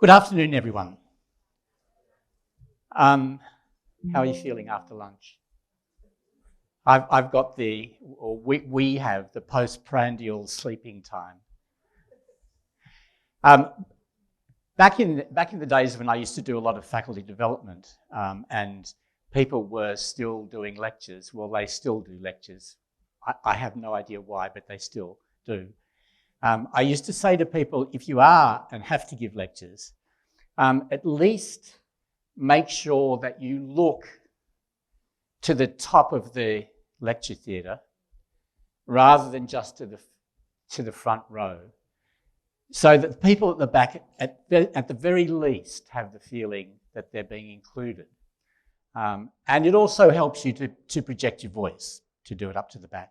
Good afternoon, everyone. How are you feeling after lunch? I've got we have the postprandial sleeping time. Back in the days when I used to do a lot of faculty development, and people were still doing lectures. Well, they still do lectures. I have no idea why, but they still do. I used to say to people, if you are and have to give lectures, at least make sure that you look to the top of the lecture theatre rather than just to the front row, so that the people at the back, at the very least, have the feeling that they're being included. And it also helps you to project your voice, to do it up to the back.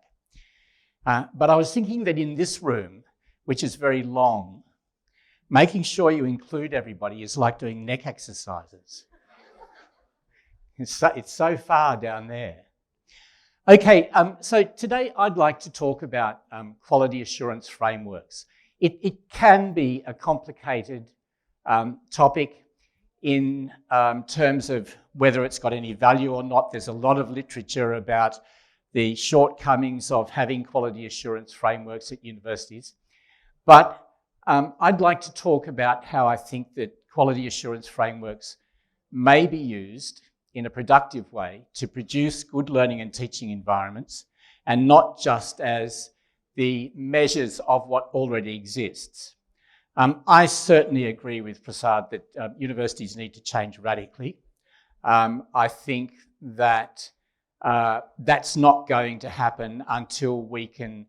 But I was thinking that in this room, which is very long, making sure you include everybody is like doing neck exercises. It's so far down there. Okay, so today I'd like to talk about quality assurance frameworks. It can be a complicated topic in terms of whether it's got any value or not. There's a lot of literature about the shortcomings of having quality assurance frameworks at universities. But I'd like to talk about how I think that quality assurance frameworks may be used in a productive way to produce good learning and teaching environments, and not just as the measures of what already exists. I certainly agree with Prasad that universities need to change radically. I think that that's not going to happen until we can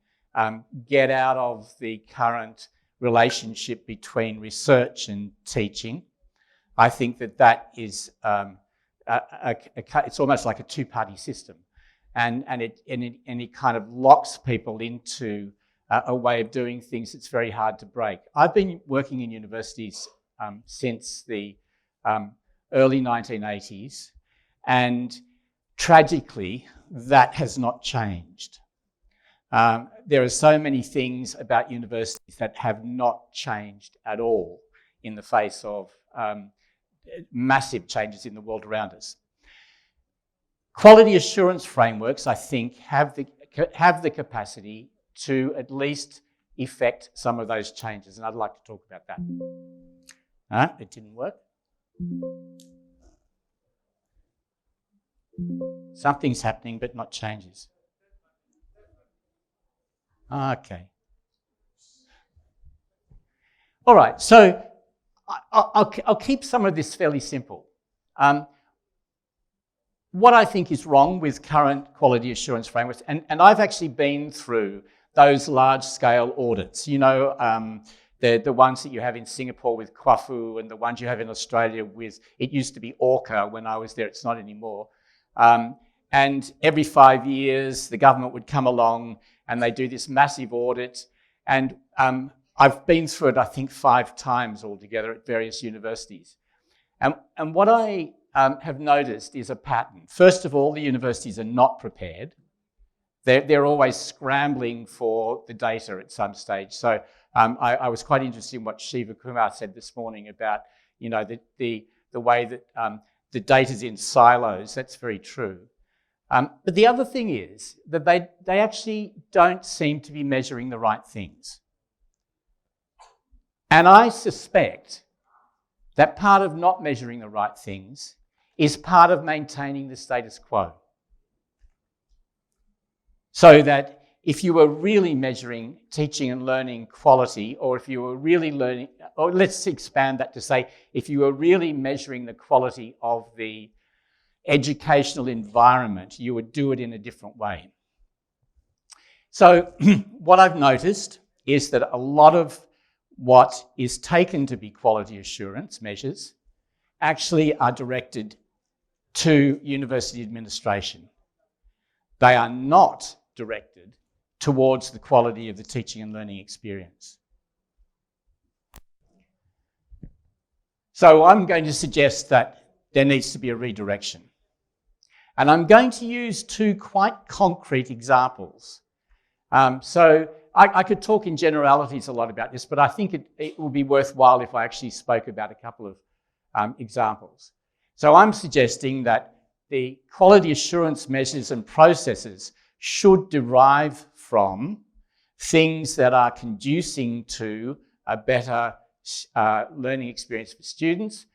get out of the current relationship between research and teaching. I think that is it's almost like a two-party system, and it kind of locks people into a way of doing things that's very hard to break. I've been working in universities since the early 1980s, and tragically, that has not changed. There are so many things about universities that have not changed at all in the face of massive changes in the world around us. Quality assurance frameworks, I think, have the capacity to at least effect some of those changes, and I'd like to talk about that. It didn't work. Something's happening, but not changes. Okay. All right, so I'll keep some of this fairly simple. What I think is wrong with current quality assurance frameworks, and I've actually been through those large-scale audits, you know, the ones that you have in Singapore with Kwafu, and the ones you have in Australia with, it used to be Orca when I was there, it's not anymore. And every 5 years, the government would come along and they do this massive audit. And I've been through it, I think, 5 times altogether at various universities. And what I have noticed is a pattern. First of all, the universities are not prepared. They're always scrambling for the data at some stage. So I was quite interested in what Shiva Kumar said this morning about, you know, the way that the data's in silos. That's very true. But the other thing is that they actually don't seem to be measuring the right things. And I suspect that part of not measuring the right things is part of maintaining the status quo. So that if you were really measuring teaching and learning quality, or if you were really learning, or let's expand that to say, if you were really measuring the quality of the educational environment, you would do it in a different way. So what I've noticed is that a lot of what is taken to be quality assurance measures actually are directed to university administration. They are not directed towards the quality of the teaching and learning experience. So I'm going to suggest that there needs to be a redirection. And I'm going to use 2 quite concrete examples. So I could talk in generalities a lot about this, but I think it will be worthwhile if I actually spoke about a couple of examples. So I'm suggesting that the quality assurance measures and processes should derive from things that are conducing to a better learning experience for students,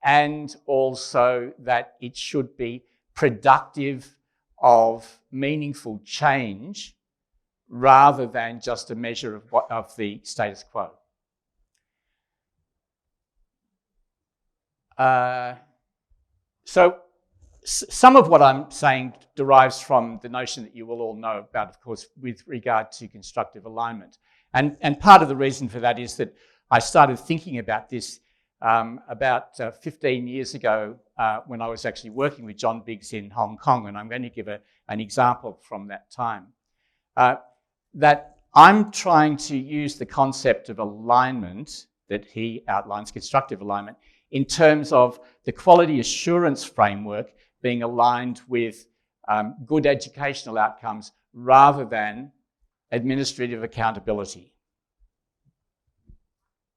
and also that it should be productive of meaningful change rather than just a measure of the status quo. So some of what I'm saying derives from the notion that you will all know about, of course, with regard to constructive alignment. And part of the reason for that is that I started thinking about this about 15 years ago when I was actually working with John Biggs in Hong Kong, and I'm going to give an example from that time. That I'm trying to use the concept of alignment that he outlines, constructive alignment, in terms of the quality assurance framework being aligned with good educational outcomes rather than administrative accountability.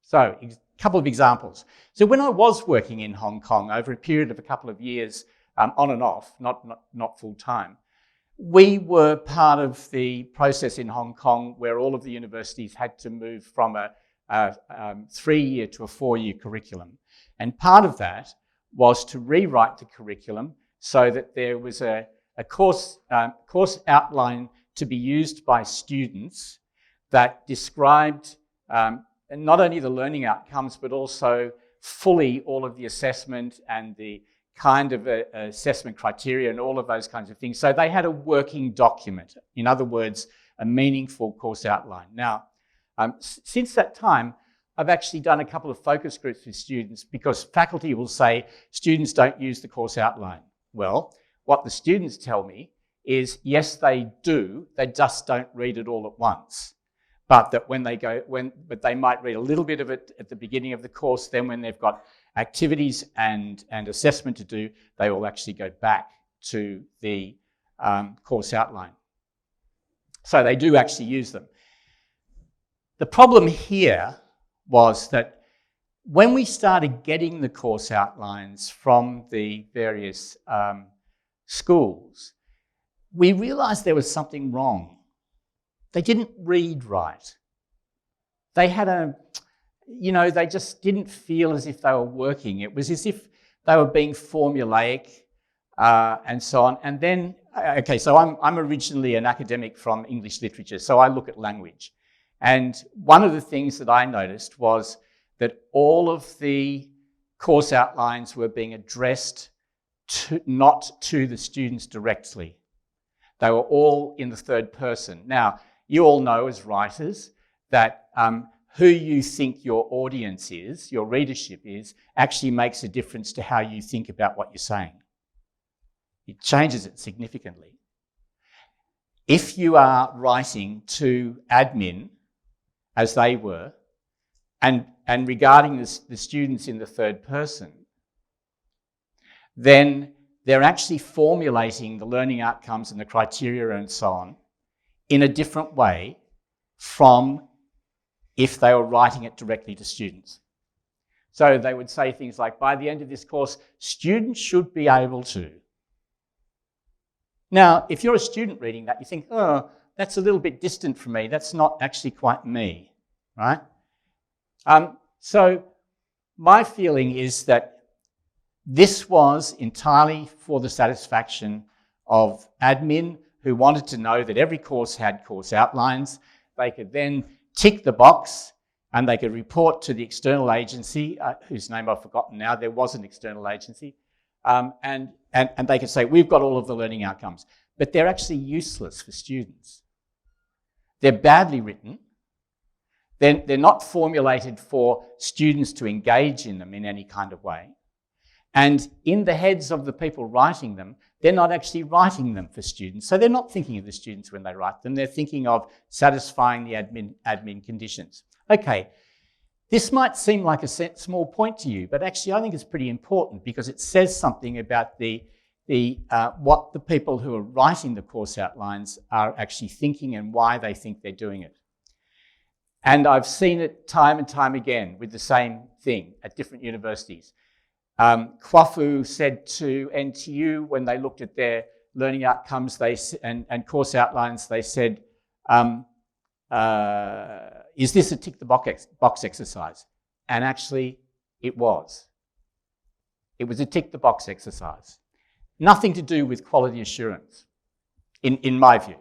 So, a couple of examples. So when I was working in Hong Kong over a period of a couple of years, on and off, not full time, we were part of the process in Hong Kong where all of the universities had to move from a 3-year to a 4-year curriculum. And part of that was to rewrite the curriculum so that there was a course outline to be used by students that described not only the learning outcomes, but also fully all of the assessment and the kind of assessment criteria and all of those kinds of things. So they had a working document. In other words, a meaningful course outline. Now, since that time, I've actually done a couple of focus groups with students because faculty will say students don't use the course outline. Well, what the students tell me is, yes, they do. They just don't read it all at once. But that but they might read a little bit of it at the beginning of the course. Then when they've got activities and assessment to do, they will actually go back to the course outline. So they do actually use them. The problem here was that when we started getting the course outlines from the various schools, we realized there was something wrong. They didn't read right. They had they just didn't feel as if they were working. It was as if they were being formulaic and so on. And then, okay, so I'm originally an academic from English literature, so I look at language. And one of the things that I noticed was that all of the course outlines were being addressed not to the students directly. They were all in the third person. Now, you all know as writers that who you think your audience is, your readership is, actually makes a difference to how you think about what you're saying. It changes it significantly. If you are writing to admin, as they were, and regarding the students in the third person, then they're actually formulating the learning outcomes and the criteria and so on in a different way from if they were writing it directly to students. So they would say things like, by the end of this course, students should be able to. Now, if you're a student reading that, you think, oh, that's a little bit distant from me. That's not actually quite me, right? So my feeling is that this was entirely for the satisfaction of admin who wanted to know that every course had course outlines. They could then tick the box and they could report to the external agency, whose name I've forgotten now. There was an external agency. And they could say, we've got all of the learning outcomes. But they're actually useless for students. They're badly written. They're not formulated for students to engage in them in any kind of way. And in the heads of the people writing them, they're not actually writing them for students. So they're not thinking of the students when they write them. They're thinking of satisfying the admin conditions. Okay, this might seem like a small point to you, but actually I think it's pretty important because it says something about what the people who are writing the course outlines are actually thinking and why they think they're doing it. And I've seen it time and time again with the same thing at different universities. Kwafu said to NTU when they looked at their learning outcomes and course outlines, they said, is this a tick the box exercise? And actually it was. It was a tick the box exercise. Nothing to do with quality assurance, in my view.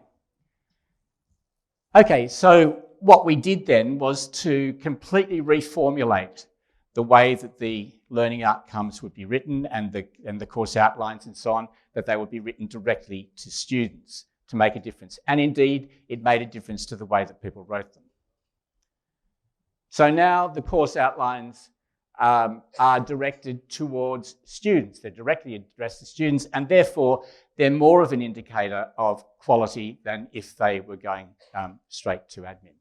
Okay, so what we did then was to completely reformulate the way that the learning outcomes would be written and the course outlines and so on, that they would be written directly to students to make a difference. And indeed, it made a difference to the way that people wrote them. So now the course outlines are directed towards students. They're directly addressed to students, and therefore they're more of an indicator of quality than if they were going straight to admin.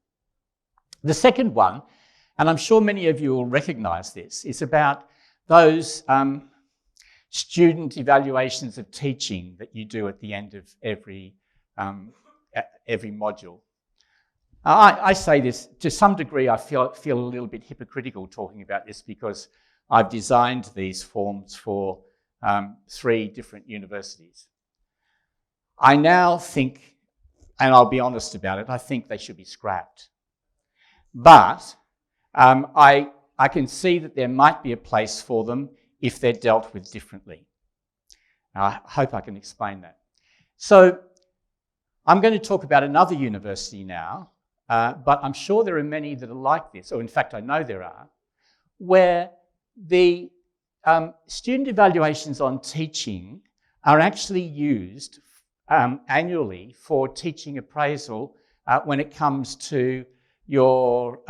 The second one, and I'm sure many of you will recognise this, is about those student evaluations of teaching that you do at the end of every module. I say this, to some degree I feel a little bit hypocritical talking about this because I've designed these forms for 3 different universities. I now think, and I'll be honest about it, I think they should be scrapped. But I can see that there might be a place for them if they're dealt with differently. I hope I can explain that. So I'm going to talk about another university now, but I'm sure there are many that are like this, or in fact I know there are, where the student evaluations on teaching are actually used annually for teaching appraisal when it comes to your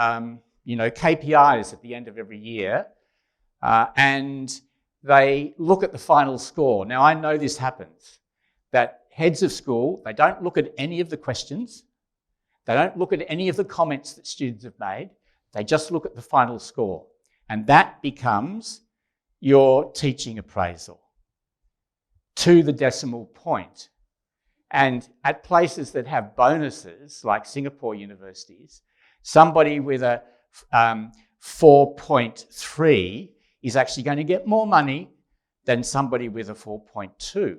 KPIs at the end of every year, and they look at the final score. Now I know this happens, that heads of school, they don't look at any of the questions, they don't look at any of the comments that students have made, they just look at the final score. And that becomes your teaching appraisal to the decimal point. And at places that have bonuses, like Singapore universities, somebody with a 4.3 is actually going to get more money than somebody with a 4.2.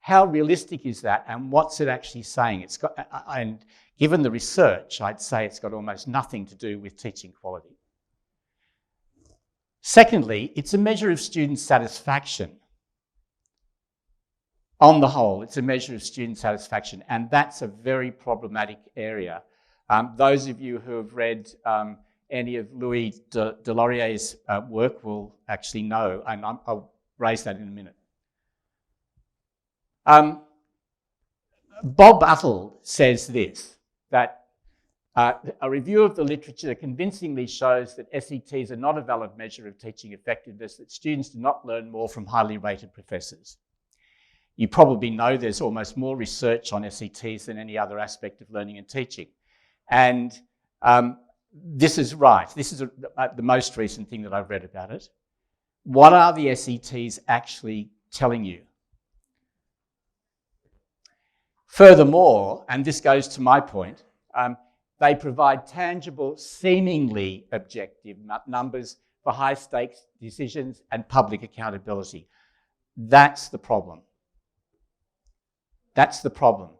How realistic is that, and what's it actually saying? It's got, and given the research, I'd say it's got almost nothing to do with teaching quality. Secondly, it's a measure of student satisfaction. On the whole, it's a measure of student satisfaction, and that's a very problematic area. Those of you who have read any of Louis Delaurier's work will actually know, and I'll raise that in a minute. Bob Uttle says this, that a review of the literature convincingly shows that SETs are not a valid measure of teaching effectiveness, that students do not learn more from highly rated professors. You probably know there's almost more research on SETs than any other aspect of learning and teaching. And this is right. This is the most recent thing that I've read about it. What are the SETs actually telling you? Furthermore, and this goes to my point, they provide tangible, seemingly objective numbers for high-stakes decisions and public accountability. That's the problem. That's the problem.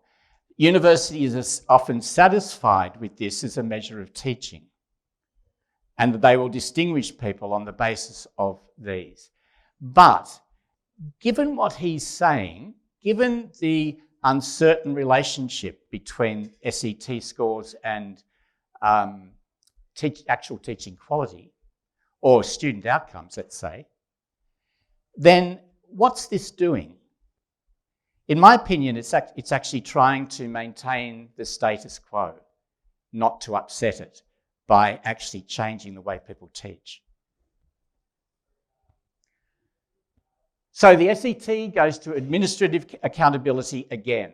Universities are often satisfied with this as a measure of teaching, and that they will distinguish people on the basis of these. But given what he's saying, given the uncertain relationship between SET scores and actual teaching quality, or student outcomes, let's say, then what's this doing? In my opinion, it's actually trying to maintain the status quo, not to upset it, by actually changing the way people teach. So the SET goes to administrative accountability again.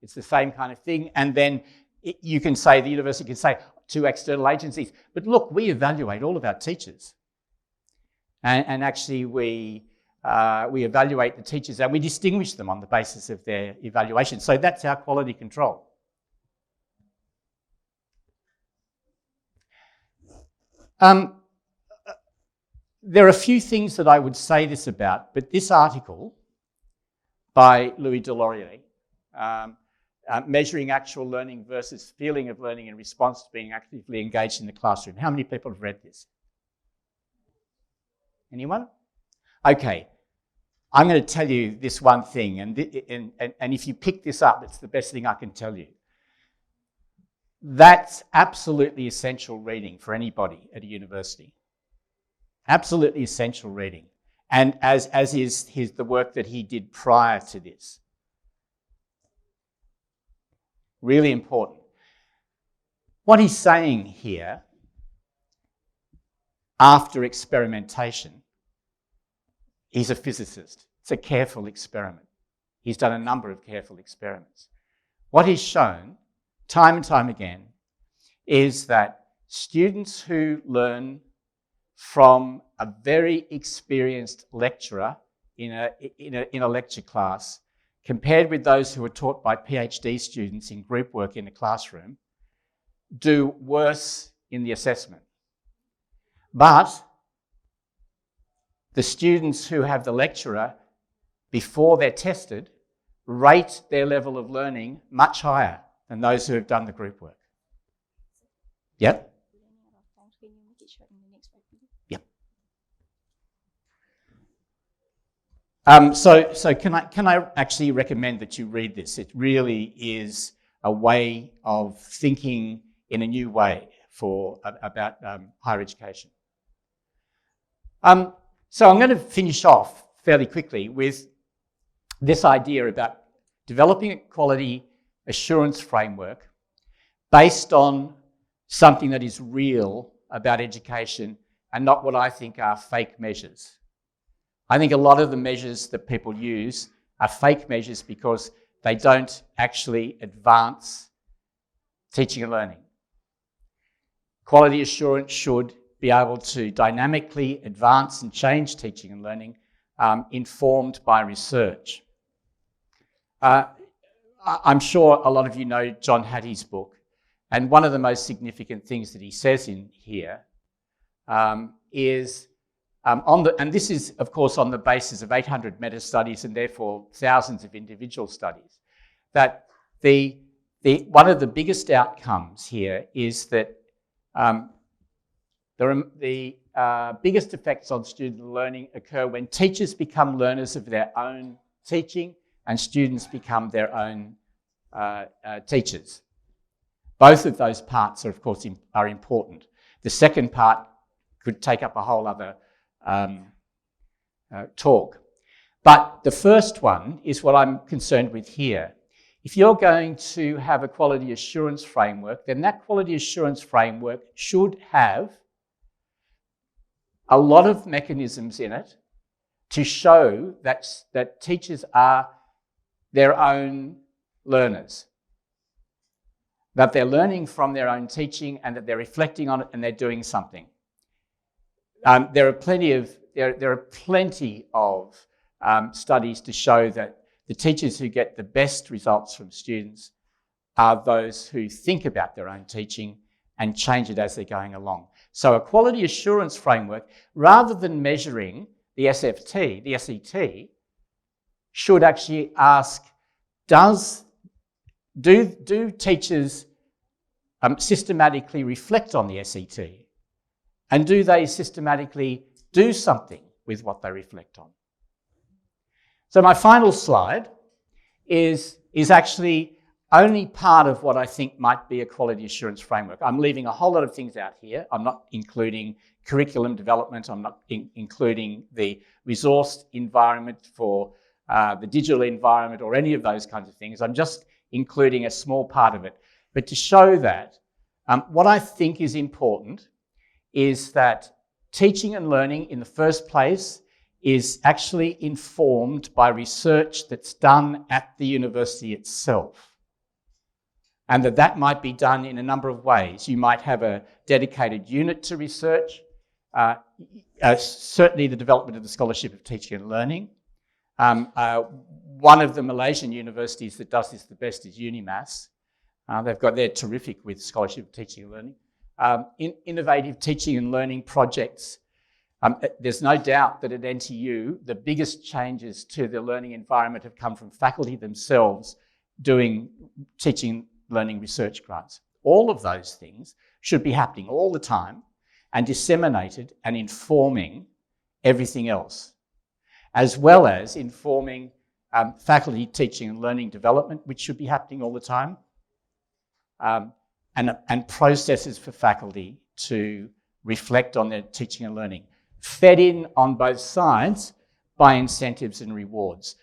It's the same kind of thing. And then you can say, the university can say, to external agencies, but look, we evaluate all of our teachers. And actually we evaluate the teachers and we distinguish them on the basis of their evaluation. So that's our quality control. There are a few things that I would say this about, but this article by Louis Deslauriers, Measuring Actual Learning versus Feeling of Learning in Response to Being Actively Engaged in the Classroom. How many people have read this? Anyone? Okay. I'm going to tell you this one thing, and if you pick this up, it's the best thing I can tell you. That's absolutely essential reading for anybody at a university. Absolutely essential reading. And as is the work that he did prior to this. Really important. What he's saying here, after experimentation, he's a physicist. It's a careful experiment. He's done a number of careful experiments. What he's shown, time and time again, is that students who learn from a very experienced lecturer in a lecture class, compared with those who are taught by PhD students in group work in a classroom, do worse in the assessment. But the students who have the lecturer before they're tested rate their level of learning much higher than those who have done the group work. Yep. Yep. So can I actually recommend that you read this? It really is a way of thinking in a new way about higher education. So I'm going to finish off fairly quickly with this idea about developing a quality assurance framework based on something that is real about education and not what I think are fake measures. I think a lot of the measures that people use are fake measures because they don't actually advance teaching and learning. Quality assurance should be able to dynamically advance and change teaching and learning, informed by research. I'm sure a lot of you know John Hattie's book, and one of the most significant things that he says in here is, and this is, of course, on the basis of 800 meta-studies and therefore thousands of individual studies, that one of the biggest outcomes here is that the biggest effects on student learning occur when teachers become learners of their own teaching and students become their own teachers. Both of those parts, of course, are important. The second part could take up a whole other talk. But the first one is what I'm concerned with here. If you're going to have a quality assurance framework, then that quality assurance framework should have a lot of mechanisms in it to show that teachers are their own learners, that they're learning from their own teaching and that they're reflecting on it and they're doing something. There are plenty of studies to show that the teachers who get the best results from students are those who think about their own teaching and change it as they're going along. So a quality assurance framework, rather than measuring the SFT, the SET, should actually ask, do teachers systematically reflect on the SET? And do they systematically do something with what they reflect on? So my final slide is actually only part of what I think might be a quality assurance framework. I'm leaving a whole lot of things out here. I'm not including curriculum development. I'm not including the resource environment for the digital environment or any of those kinds of things. I'm just including a small part of it. But to show that, what I think is important is that teaching and learning in the first place is actually informed by research that's done at the university itself. And that might be done in a number of ways. You might have a dedicated unit to research, certainly the development of the Scholarship of Teaching and Learning. One of the Malaysian universities that does this the best is UniMass. They've got, they're terrific with Scholarship of Teaching and Learning. innovative teaching and learning projects. There's no doubt that at NTU, the biggest changes to the learning environment have come from faculty themselves doing teaching, learning, research grants. All of those things should be happening all the time and disseminated and informing everything else, as well as informing faculty teaching and learning development, which should be happening all the time, and processes for faculty to reflect on their teaching and learning, fed in on both sides by incentives and rewards.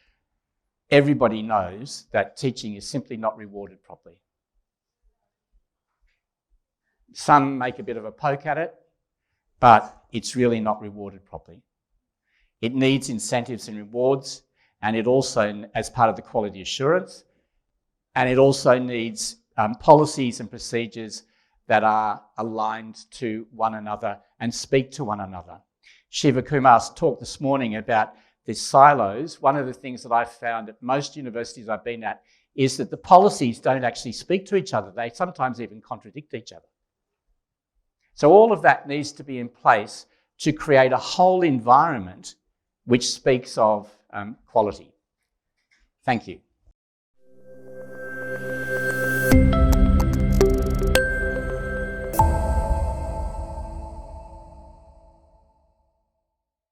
Everybody knows that teaching is simply not rewarded properly. Some make a bit of a poke at it, but it's really not rewarded properly. It needs incentives and rewards, and it also, as part of the quality assurance, and it also needs policies and procedures that are aligned to one another and speak to one another. Shiva Kumar's talked this morning about the silos. One of the things that I've found at most universities I've been at is that the policies don't actually speak to each other. They sometimes even contradict each other. So all of that needs to be in place to create a whole environment which speaks of quality. Thank you.